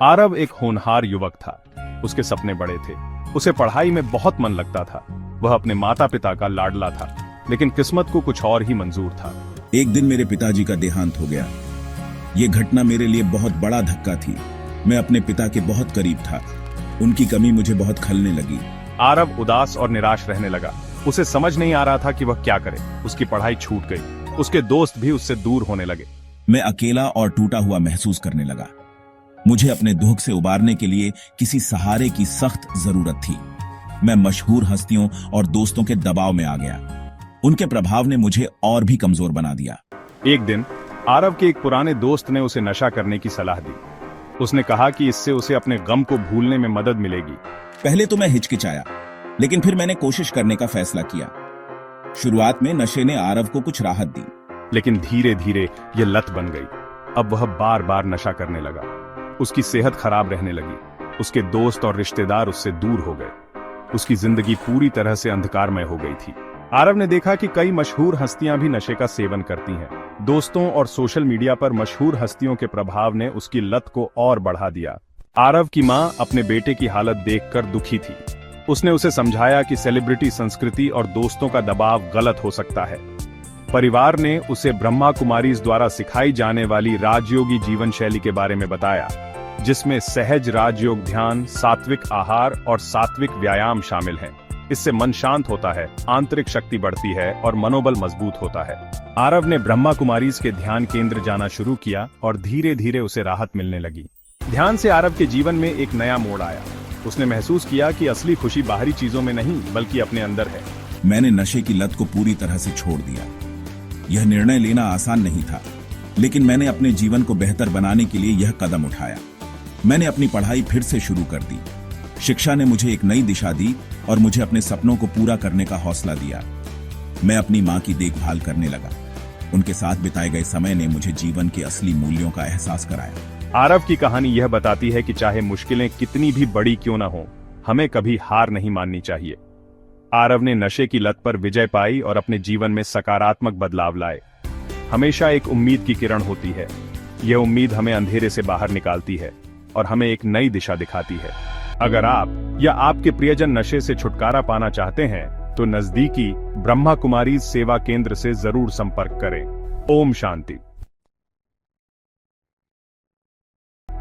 आरव एक होनहार युवक था। उसके सपने बड़े थे। उसे पढ़ाई में बहुत मन लगता था। वह अपने माता पिता का लाडला था, लेकिन किस्मत को कुछ और ही मंजूर था। एक दिन मेरे पिताजी का देहांत हो गया। ये घटना मेरे लिए बहुत बड़ा धक्का थी। मैं अपने पिता के बहुत करीब था। उनकी कमी मुझे बहुत खलने लगी। आरव उदास और निराश रहने लगा। उसे समझ नहीं आ रहा था कि वह क्या करे। उसकी पढ़ाई छूट गई। उसके दोस्त भी उससे दूर होने लगे। मैं अकेला और टूटा हुआ महसूस करने लगा। मुझे अपने दुख से उबारने के लिए किसी सहारे की सख्त जरूरत थी। मैं मशहूर हस्तियों और दोस्तों के दबाव में आ गया। उनके प्रभाव ने मुझे और भी कमजोर बना दिया। एक दिन आरव के एक पुराने दोस्त ने उसे नशा करने की सलाह दी। उसने कहा कि इससे उसे अपने गम को भूलने में मदद मिलेगी। पहले तो मैं हिचकिचाया, लेकिन फिर मैंने कोशिश करने का फैसला किया। शुरुआत में नशे ने आरव को कुछ राहत दी, लेकिन धीरे धीरे यह लत बन गई। अब वह बार बार नशा करने लगा। उसकी सेहत खराब रहने लगी। उसके दोस्त और रिश्तेदार उससे दूर हो गए। उसकी जिंदगी पूरी तरह से अंधकारमय हो गई थी। आरव ने देखा कि कई मशहूर हस्तियां भी नशे का सेवन करती हैं। दोस्तों और सोशल मीडिया पर मशहूर हस्तियों के प्रभाव ने उसकी लत को और बढ़ा दिया। आरव की मां अपने बेटे की हालत देखकर दुखी थी। उसने उसे समझाया कि सेलिब्रिटी संस्कृति और दोस्तों का दबाव गलत हो सकता है। परिवार ने उसे ब्रह्मा कुमारीज द्वारा सिखाई जाने वाली राजयोगी जीवन शैली के बारे में बताया, जिसमें सहज राजयोग ध्यान, सात्विक आहार और सात्विक व्यायाम शामिल हैं। इससे मन शांत होता है, आंतरिक शक्ति बढ़ती है और मनोबल मजबूत होता है। आरव ने ब्रह्मा कुमारीज के ध्यान केंद्र जाना शुरू किया और धीरे धीरे उसे राहत मिलने लगी। ध्यान से आरव के जीवन में एक नया मोड़ आया। उसने महसूस किया कि असली खुशी बाहरी चीजों में नहीं, बल्कि अपने अंदर है। मैंने नशे की लत को पूरी तरह से छोड़ दिया। यह निर्णय लेना आसान नहीं था, लेकिन मैंने अपने जीवन को बेहतर बनाने के लिए यह कदम उठाया। मैंने अपनी पढ़ाई फिर से शुरू कर दी। शिक्षा ने मुझे एक नई दिशा दी और मुझे अपने सपनों को पूरा करने का हौसला दिया। मैं अपनी मां की देखभाल करने लगा। उनके साथ बिताए गए समय ने मुझे जीवन के असली मूल्यों का एहसास कराया। आरव की कहानी यह बताती है कि चाहे मुश्किलें कितनी भी बड़ी क्यों न हो, हमें कभी हार नहीं माननी चाहिए। आरव ने नशे की लत पर विजय पाई और अपने जीवन में सकारात्मक बदलाव लाए। हमेशा एक उम्मीद की किरण होती है। यह उम्मीद हमें अंधेरे से बाहर निकालती है और हमें एक नई दिशा दिखाती है। अगर आप या आपके प्रियजन नशे से छुटकारा पाना चाहते हैं, तो नजदीकी ब्रह्मा कुमारीज सेवा केंद्र से जरूर संपर्क करें। ओम शांति।